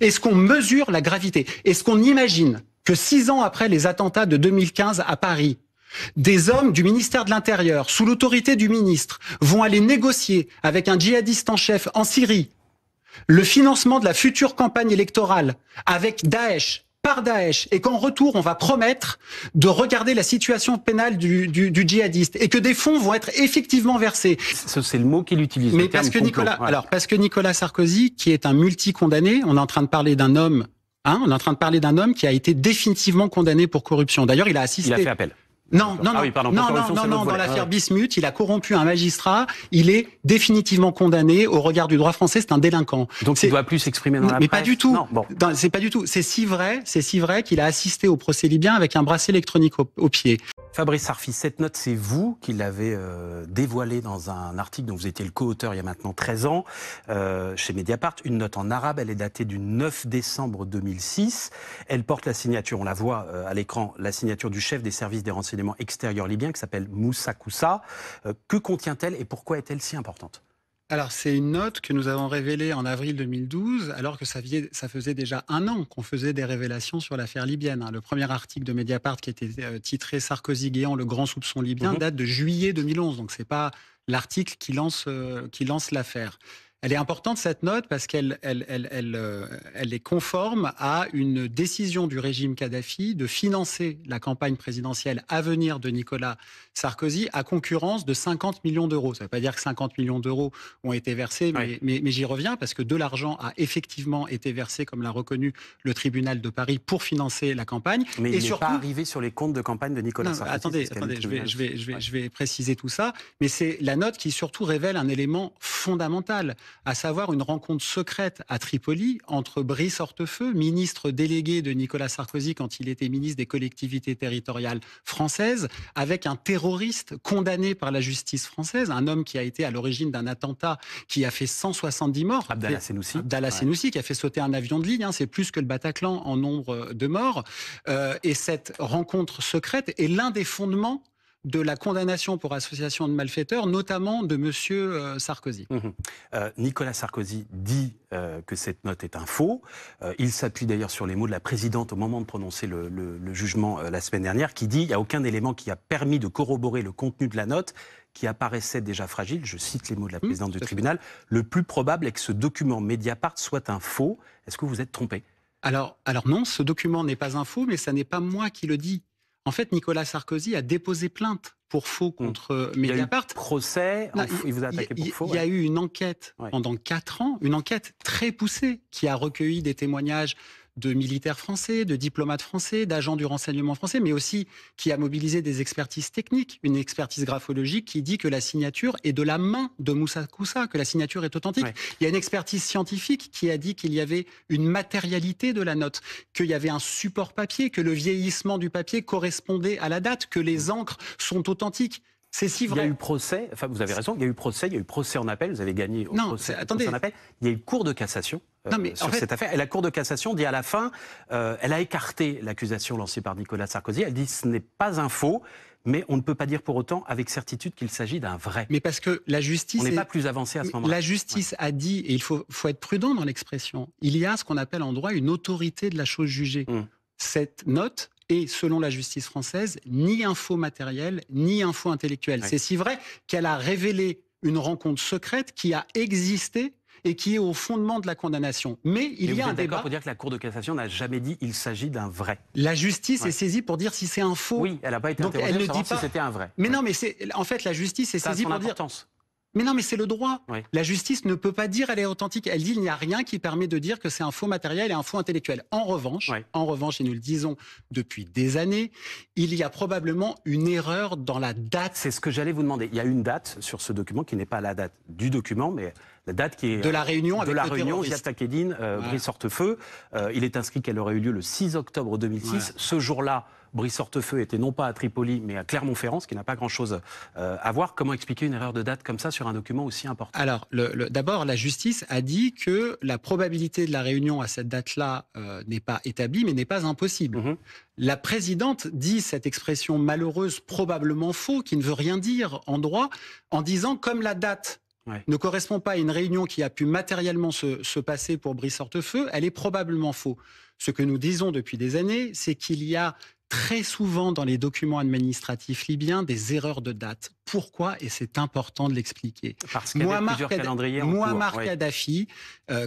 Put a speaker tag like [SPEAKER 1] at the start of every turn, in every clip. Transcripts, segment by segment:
[SPEAKER 1] Est-ce qu'on mesure la gravité? Est-ce qu'on imagine que 6 ans après les attentats de 2015 à Paris, des hommes du ministère de l'Intérieur, sous l'autorité du ministre, vont aller négocier avec un djihadiste en chef en Syrie le financement de la future campagne électorale avec Daesh, par Daesh, et qu'en retour, on va promettre de regarder la situation pénale du djihadiste et que des fonds vont être effectivement versés.
[SPEAKER 2] C'est le mot qu'il utilise.
[SPEAKER 1] Mais parce que Nicolas Sarkozy, qui est un multi-condamné, on est en train de parler d'un homme, on est en train de parler d'un homme qui a été définitivement condamné pour corruption. D'ailleurs, il a assisté.
[SPEAKER 2] Il a fait appel.
[SPEAKER 1] Non,
[SPEAKER 2] dans
[SPEAKER 1] l'affaire Bismuth, il a corrompu un magistrat, il est définitivement condamné au regard du droit français, c'est un délinquant.
[SPEAKER 2] Donc il ne doit plus s'exprimer dans la presse.
[SPEAKER 1] Mais pas du tout.
[SPEAKER 2] Non, bon.
[SPEAKER 1] C'est pas du tout. C'est si vrai qu'il a assisté au procès libyen avec un bracelet électronique au pied.
[SPEAKER 2] Fabrice Arfi, cette note, c'est vous qui l'avez dévoilée dans un article dont vous étiez le co-auteur il y a maintenant 13 ans, chez Mediapart. Une note en arabe, elle est datée du 9 décembre 2006. Elle porte la signature, on la voit à l'écran, la signature du chef des services des renseignements extérieurs libyens qui s'appelle Moussa Koussa. Que contient-elle et pourquoi est-elle si importante ?
[SPEAKER 1] Alors, c'est une note que nous avons révélée en avril 2012, alors que ça faisait déjà 1 an qu'on faisait des révélations sur l'affaire libyenne. Le premier article de Mediapart, qui était titré « Sarkozy-Guéant, le grand soupçon libyen », date de juillet 2011. Donc, c'est pas l'article qui lance l'affaire. Elle est importante, cette note, parce qu'elle est conforme à une décision du régime Kadhafi de financer la campagne présidentielle à venir de Nicolas Sarkozy à concurrence de 50 millions d'euros. Ça ne veut pas dire que 50 millions d'euros ont été versés, mais j'y reviens, parce que de l'argent a effectivement été versé, comme l'a reconnu le tribunal de Paris, pour financer la campagne.
[SPEAKER 2] Mais il n'est pas arrivé sur les comptes de campagne de Nicolas Sarkozy.
[SPEAKER 1] Attendez, je vais préciser tout ça. Mais c'est la note qui surtout révèle un élément fondamental, à savoir une rencontre secrète à Tripoli entre Brice Hortefeux, ministre délégué de Nicolas Sarkozy quand il était ministre des collectivités territoriales françaises, avec un terroriste condamné par la justice française, un homme qui a été à l'origine d'un attentat qui a fait 170 morts.
[SPEAKER 2] Abdallah Senoussi.
[SPEAKER 1] Abdallah Senoussi, qui a fait sauter un avion de ligne, c'est plus que le Bataclan en nombre de morts. Et cette rencontre secrète est l'un des fondements de la condamnation pour association de malfaiteurs, notamment de M. Sarkozy.
[SPEAKER 2] Nicolas Sarkozy dit que cette note est un faux. Il s'appuie d'ailleurs sur les mots de la présidente au moment de prononcer le jugement la semaine dernière, qui dit qu'il n'y a aucun élément qui a permis de corroborer le contenu de la note, qui apparaissait déjà fragile. Je cite les mots de la présidente du tribunal. Le plus probable est que ce document Mediapart soit un faux. Est-ce que vous êtes trompé ?
[SPEAKER 1] Alors non, ce document n'est pas un faux, mais ça n'est pas moi qui le dis. En fait, Nicolas Sarkozy a déposé plainte pour faux contre Mediapart.
[SPEAKER 2] Il y a eu procès, il vous a attaqué pour faux.
[SPEAKER 1] Il y a eu une enquête pendant 4 ans, une enquête très poussée qui a recueilli des témoignages de militaires français, de diplomates français, d'agents du renseignement français, mais aussi qui a mobilisé des expertises techniques, une expertise graphologique qui dit que la signature est de la main de Moussa Koussa, que la signature est authentique. Il y a une expertise scientifique qui a dit qu'il y avait une matérialité de la note, qu'il y avait un support papier, que le vieillissement du papier correspondait à la date, que les encres sont authentiques. C'est si vrai.
[SPEAKER 2] Il y a eu procès, enfin vous avez raison, il y a eu procès en appel, vous avez gagné au procès en appel. Il y a eu cour de cassation sur cette affaire. Et la cour de cassation dit à la fin, elle a écarté l'accusation lancée par Nicolas Sarkozy. Elle dit ce n'est pas un faux, mais on ne peut pas dire pour autant avec certitude qu'il s'agit d'un vrai.
[SPEAKER 1] Mais parce que la justice...
[SPEAKER 2] On n'est pas plus avancé à ce moment-là.
[SPEAKER 1] La justice a dit, et il faut être prudent dans l'expression, il y a ce qu'on appelle en droit une autorité de la chose jugée. Cette note... Et selon la justice française, ni un faux matériel, ni un faux intellectuel. C'est si vrai qu'elle a révélé une rencontre secrète qui a existé et qui est au fondement de la condamnation. Mais il y a un débat...
[SPEAKER 2] pour dire que la Cour de cassation n'a jamais dit qu'il s'agit d'un vrai.
[SPEAKER 1] La justice est saisie pour dire si c'est un faux.
[SPEAKER 2] Oui, elle n'a pas été interrogée pour savoir si c'était un vrai.
[SPEAKER 1] Mais non, mais en fait, la justice est saisie pour dire... Mais non, mais c'est le droit. La justice ne peut pas dire elle est authentique. Elle dit il n'y a rien qui permet de dire que c'est un faux matériel et un faux intellectuel. En revanche, et nous le disons depuis des années, il y a probablement une erreur dans la date.
[SPEAKER 2] C'est ce que j'allais vous demander. Il y a une date sur ce document qui n'est pas la date du document, mais la date qui est
[SPEAKER 1] de la réunion avec le terroriste.
[SPEAKER 2] Ziad Takedine, Brice Hortefeux. Il est inscrit qu'elle aurait eu lieu le 6 octobre 2006. Ce jour-là, Brice Hortefeux était non pas à Tripoli, mais à Clermont-Ferrand, ce qui n'a pas grand-chose à voir. Comment expliquer une erreur de date comme ça sur un document aussi important ?
[SPEAKER 1] Alors, d'abord, la justice a dit que la probabilité de la réunion à cette date-là n'est pas établie, mais n'est pas impossible. La présidente dit cette expression malheureuse, probablement faux, qui ne veut rien dire en droit, en disant comme la date ne correspond pas à une réunion qui a pu matériellement se passer pour Brice Hortefeux, elle est probablement fausse. Ce que nous disons depuis des années, c'est qu'il y a très souvent dans les documents administratifs libyens des erreurs de date. Pourquoi? Et c'est important de l'expliquer.
[SPEAKER 2] Parce qu'il y avait plusieurs calendriers en cours.
[SPEAKER 1] Mouammar Kadhafi,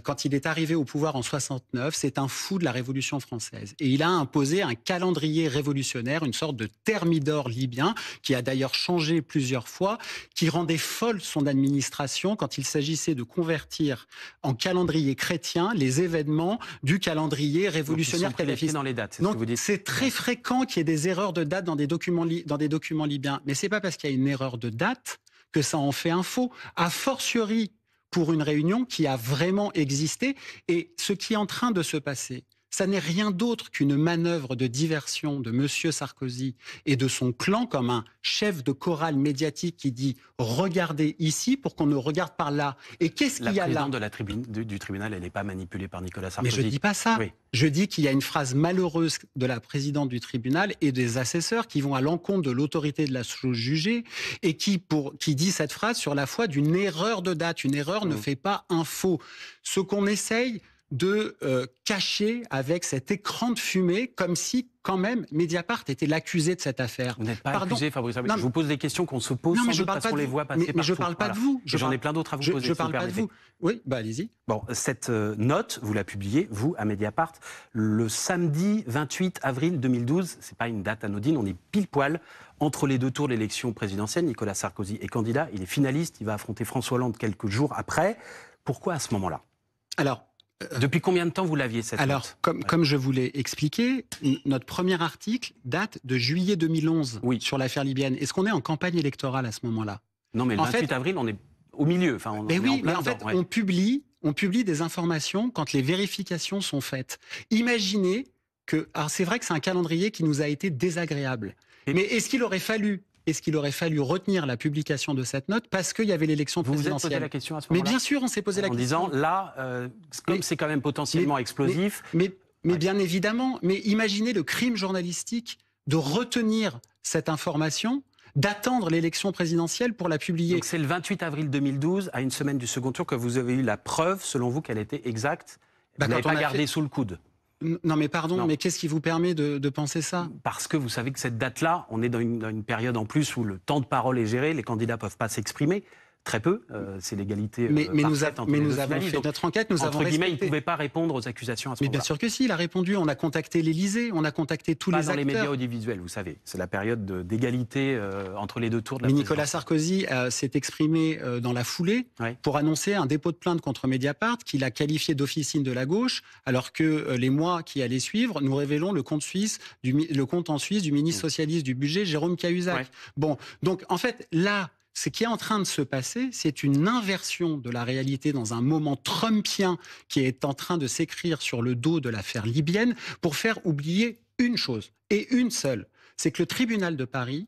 [SPEAKER 1] quand il est arrivé au pouvoir en 69, c'est un fou de la Révolution française. Et il a imposé un calendrier révolutionnaire, une sorte de thermidor libyen, qui a d'ailleurs changé plusieurs fois, qui rendait folle son administration quand il s'agissait de convertir en calendrier chrétien les événements du calendrier révolutionnaire kadhafiste.
[SPEAKER 2] Dans les dates,
[SPEAKER 1] donc c'est très fréquent qu'il y ait des erreurs de date dans des documents libyens. Mais c'est pas parce qu'il y a une erreur de date que ça en fait un faux. A fortiori pour une réunion qui a vraiment existé. Et ce qui est en train de se passer, ça n'est rien d'autre qu'une manœuvre de diversion de M. Sarkozy et de son clan comme un chef de chorale médiatique qui dit « regardez ici pour qu'on ne regarde par là ». Et qu'est-ce qu'il y a là?
[SPEAKER 2] La présidente du tribunal, elle n'est pas manipulée par Nicolas Sarkozy.
[SPEAKER 1] Mais je ne dis pas ça. Oui. Je dis qu'il y a une phrase malheureuse de la présidente du tribunal et des assesseurs qui vont à l'encontre de l'autorité de la chose jugée et qui dit cette phrase sur la foi d'une erreur de date. Une erreur ne fait pas un faux. Ce qu'on essaye de cacher avec cet écran de fumée, comme si, quand même, Mediapart était l'accusé de cette affaire.
[SPEAKER 2] Vous n'êtes pas accusé, Fabrice. Je vous pose des questions qu'on se pose sans doute parce qu'on les voit passer partout.
[SPEAKER 1] Mais je ne parle pas de vous.
[SPEAKER 2] J'en ai plein d'autres à vous poser.
[SPEAKER 1] Je ne parle pas de vous. Oui, allez-y.
[SPEAKER 2] Bon, cette note, vous la publiez, vous, à Mediapart, le samedi 28 avril 2012. Ce n'est pas une date anodine, on est pile poil entre les deux tours de l'élection présidentielle. Nicolas Sarkozy est candidat, il est finaliste, il va affronter François Hollande quelques jours après. Pourquoi à ce moment-là?
[SPEAKER 1] Alors,
[SPEAKER 2] depuis combien de temps vous l'aviez cette note?
[SPEAKER 1] Comme je vous l'ai expliqué, notre premier article date de juillet 2011 sur l'affaire libyenne. Est-ce qu'on est en campagne électorale à ce moment-là?
[SPEAKER 2] Non, mais le 28 avril, on est au milieu. Enfin,
[SPEAKER 1] on publie des informations quand les vérifications sont faites. Imaginez que... Alors c'est vrai que c'est un calendrier qui nous a été désagréable. Mais est-ce qu'il aurait fallu retenir la publication de cette note parce qu'il y avait l'élection présidentielle?
[SPEAKER 2] Vous vous êtes posé la question à ce moment-là?
[SPEAKER 1] Mais bien sûr, on s'est posé la question.
[SPEAKER 2] En disant, là, comme c'est quand même potentiellement explosif...
[SPEAKER 1] Mais bien évidemment, mais imaginez le crime journalistique de retenir cette information, d'attendre l'élection présidentielle pour la publier.
[SPEAKER 2] Donc c'est le 28 avril 2012, à une semaine du second tour, que vous avez eu la preuve, selon vous, qu'elle était exacte. Vous n'avez pas gardé sous le coude.
[SPEAKER 1] Non mais pardon, mais qu'est-ce qui vous permet de penser ça?
[SPEAKER 2] Parce que vous savez que cette date-là, on est dans une période en plus où le temps de parole est géré, les candidats ne peuvent pas s'exprimer, très peu, c'est l'égalité
[SPEAKER 1] mais nous avons fait notre enquête, nous avons
[SPEAKER 2] guillemets, il ne pouvait pas répondre aux accusations à ce moment-là.
[SPEAKER 1] Mais bien sûr que si, il a répondu, on a contacté l'Élysée, on a contacté tous les acteurs.
[SPEAKER 2] Pas dans les médias audiovisuels, vous savez, c'est la période d'égalité entre les deux tours de la présidence.
[SPEAKER 1] Nicolas Sarkozy s'est exprimé dans la foulée pour annoncer un dépôt de plainte contre Mediapart, qu'il a qualifié d'officine de la gauche, alors que les mois qui allaient suivre, nous révélons le compte en Suisse du ministre socialiste du budget, Jérôme Cahuzac. Bon, donc en fait, là, ce qui est en train de se passer, c'est une inversion de la réalité dans un moment trumpien qui est en train de s'écrire sur le dos de l'affaire libyenne pour faire oublier une chose, et une seule, c'est que le tribunal de Paris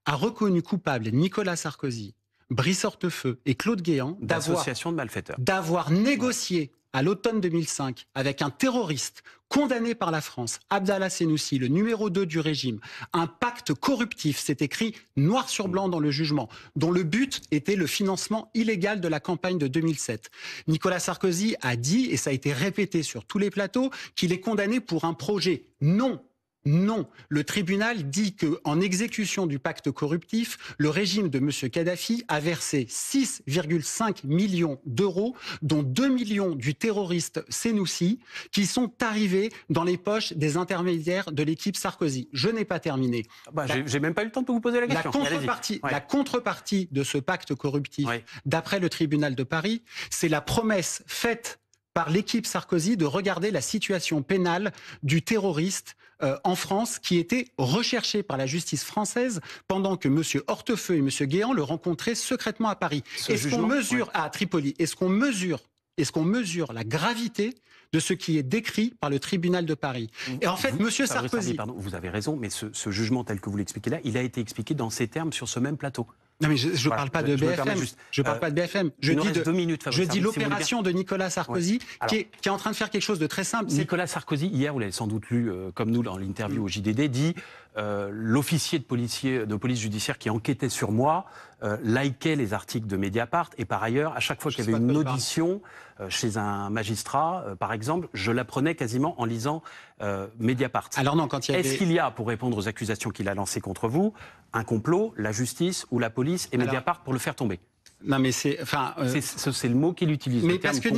[SPEAKER 1] a reconnu coupable Nicolas Sarkozy, Brice Hortefeux et Claude Guéant
[SPEAKER 2] d'association de malfaiteurs,
[SPEAKER 1] d'avoir négocié à l'automne 2005 avec un terroriste condamné par la France, Abdallah Senoussi, le numéro 2 du régime, un pacte corruptif, c'est écrit noir sur blanc dans le jugement, dont le but était le financement illégal de la campagne de 2007. Nicolas Sarkozy a dit, et ça a été répété sur tous les plateaux, qu'il est condamné pour un projet. Non, le tribunal dit qu'en exécution du pacte corruptif, le régime de M. Kadhafi a versé 6,5 millions d'euros, dont 2 millions du terroriste Senoussi, qui sont arrivés dans les poches des intermédiaires de l'équipe Sarkozy. Je n'ai pas terminé.
[SPEAKER 2] J'ai même pas eu le temps de vous poser la question.
[SPEAKER 1] La contrepartie de ce pacte corruptif, d'après le tribunal de Paris, c'est la promesse faite par l'équipe Sarkozy de regarder la situation pénale du terroriste en France qui était recherché par la justice française pendant que M. Hortefeux et M. Guéant le rencontraient secrètement à Paris. Est-ce qu'on mesure à Tripoli? Est-ce qu'on mesure la gravité de ce qui est décrit par le tribunal de Paris? Et en fait, M. Sarkozy...
[SPEAKER 2] Pardon, vous avez raison, mais ce jugement tel que vous l'expliquez là, il a été expliqué dans ces termes sur ce même plateau.
[SPEAKER 1] Non mais je ne parle pas de BFM. Je parle pas de BFM. Je dis l'opération de Nicolas Sarkozy qui est en train de faire quelque chose de très simple.
[SPEAKER 2] Nicolas Sarkozy, hier, vous l'avez sans doute lu comme nous dans l'interview au JDD, dit l'officier de police judiciaire qui enquêtait sur moi likait les articles de Mediapart. Et par ailleurs, à chaque fois qu'il y avait une audition chez un magistrat, par exemple, je l'apprenais quasiment en lisant Mediapart.
[SPEAKER 1] Alors non, quand il y avait...
[SPEAKER 2] Est-ce qu'il y a, pour répondre aux accusations qu'il a lancées contre vous, un complot, la justice ou la police et Mediapart pour le faire tomber?
[SPEAKER 1] Non, mais c'est...
[SPEAKER 2] C'est le mot qu'il utilise.
[SPEAKER 1] Mais parce que,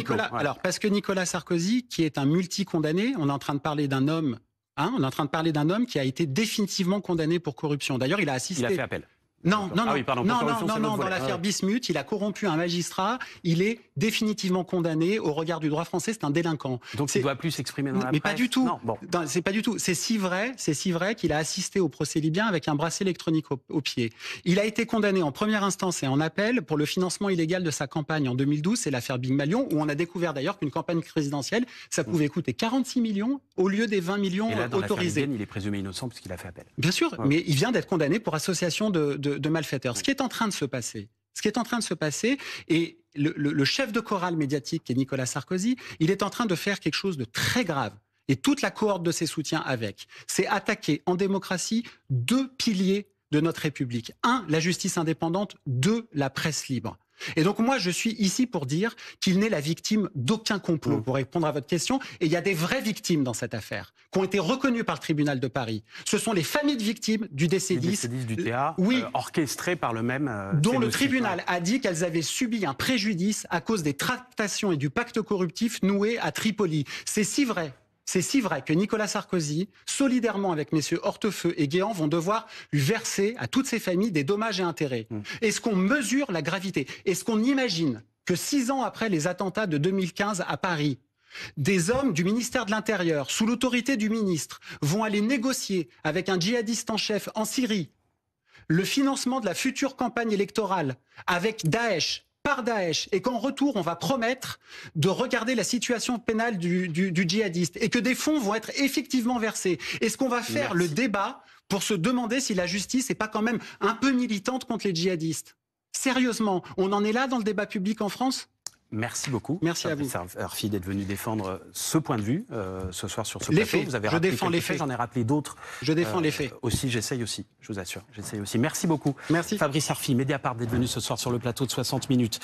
[SPEAKER 1] parce que Nicolas Sarkozy, qui est un multi-condamné, on est en train de parler d'un homme... on est en train de parler d'un homme qui a été définitivement condamné pour corruption. D'ailleurs, il a assisté...
[SPEAKER 2] Il a fait appel.
[SPEAKER 1] Non,
[SPEAKER 2] ah oui, pardon,
[SPEAKER 1] dans l'affaire Bismuth, il a corrompu un magistrat, il est définitivement condamné au regard du droit français, c'est un délinquant.
[SPEAKER 2] Donc il ne doit plus s'exprimer dans la presse.
[SPEAKER 1] Mais pas du tout.
[SPEAKER 2] Non, bon.
[SPEAKER 1] C'est pas du tout. C'est si vrai qu'il a assisté au procès libyen avec un bracelet électronique au pied. Il a été condamné en première instance et en appel pour le financement illégal de sa campagne en 2012, c'est l'affaire Big Malion, où on a découvert d'ailleurs qu'une campagne présidentielle, ça pouvait coûter 46 millions au lieu des 20 millions
[SPEAKER 2] et là, dans
[SPEAKER 1] autorisés.
[SPEAKER 2] Libyen, il est présumé innocent puisqu'il a fait appel.
[SPEAKER 1] Bien sûr, mais il vient d'être condamné pour association de malfaiteurs. Ce qui est en train de se passer, et le chef de chorale médiatique qui est Nicolas Sarkozy, il est en train de faire quelque chose de très grave. Et toute la cohorte de ses soutiens avec, c'est attaquer en démocratie 2 piliers de notre République. 1, la justice indépendante. 2, la presse libre. Et donc moi, je suis ici pour dire qu'il n'est la victime d'aucun complot, pour répondre à votre question. Et il y a des vraies victimes dans cette affaire, qui ont été reconnues par le tribunal de Paris. Ce sont les familles de victimes du DC10.
[SPEAKER 2] Du TA, orchestrées par le même...
[SPEAKER 1] dont le tribunal a dit qu'elles avaient subi un préjudice à cause des tractations et du pacte corruptif noué à Tripoli. C'est si vrai. C'est si vrai que Nicolas Sarkozy, solidairement avec messieurs Hortefeux et Guéant, vont devoir lui verser à toutes ces familles des dommages et intérêts. Est-ce qu'on mesure la gravité? Est-ce qu'on imagine que 6 ans après les attentats de 2015 à Paris, des hommes du ministère de l'Intérieur, sous l'autorité du ministre, vont aller négocier avec un djihadiste en chef en Syrie le financement de la future campagne électorale avec Daesh, par Daesh, et qu'en retour, on va promettre de regarder la situation pénale du djihadiste et que des fonds vont être effectivement versés? Est-ce qu'on va faire le débat pour se demander si la justice n'est pas quand même un peu militante contre les djihadistes? Sérieusement, on en est là dans le débat public en France?
[SPEAKER 2] Merci beaucoup.
[SPEAKER 1] Merci à vous.
[SPEAKER 2] Fabrice Arfi d'être venu défendre ce point de vue ce soir sur ce plateau. Vous avez
[SPEAKER 1] je défends les faits.
[SPEAKER 2] J'en ai rappelé d'autres.
[SPEAKER 1] Je défends les faits.
[SPEAKER 2] Aussi, j'essaye aussi, je vous assure. J'essaye aussi. Merci beaucoup.
[SPEAKER 1] Merci.
[SPEAKER 2] Fabrice Arfi, Mediapart, d'être venu ce soir sur le plateau de 60 minutes.